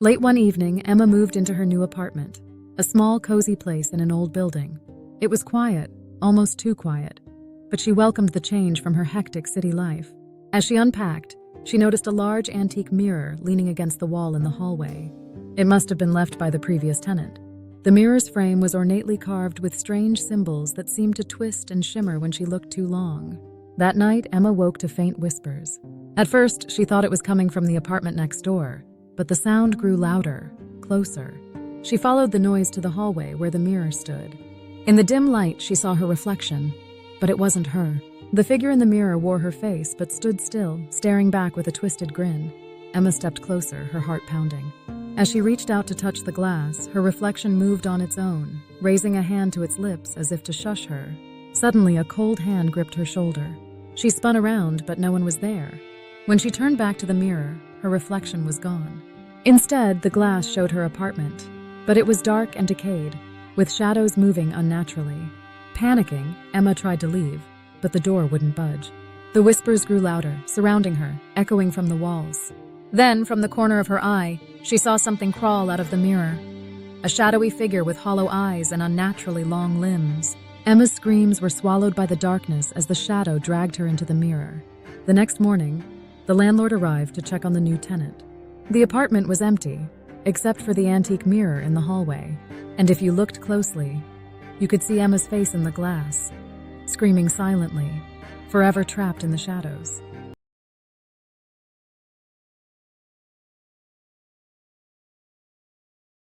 Late one evening, Emma moved into her new apartment, a small, cozy place in an old building. It was quiet, almost too quiet, but she welcomed the change from her hectic city life. As she unpacked, she noticed a large antique mirror leaning against the wall in the hallway. It must have been left by the previous tenant. The mirror's frame was ornately carved with strange symbols that seemed to twist and shimmer when she looked too long. That night, Emma woke to faint whispers. At first, she thought it was coming from the apartment next door, but the sound grew louder, closer. She followed the noise to the hallway where the mirror stood. In the dim light, she saw her reflection, but it wasn't her. The figure in the mirror wore her face but stood still, staring back with a twisted grin. Emma stepped closer, her heart pounding. As she reached out to touch the glass, her reflection moved on its own, raising a hand to its lips as if to shush her. Suddenly, a cold hand gripped her shoulder. She spun around, but no one was there. When she turned back to the mirror, her reflection was gone. Instead, the glass showed her apartment, but it was dark and decayed, with shadows moving unnaturally. Panicking, Emma tried to leave, but the door wouldn't budge. The whispers grew louder, surrounding her, echoing from the walls. Then, from the corner of her eye, she saw something crawl out of the mirror. A shadowy figure with hollow eyes and unnaturally long limbs. Emma's screams were swallowed by the darkness as the shadow dragged her into the mirror. The next morning, the landlord arrived to check on the new tenant. The apartment was empty, except for the antique mirror in the hallway. And if you looked closely, you could see Emma's face in the glass, screaming silently, forever trapped in the shadows.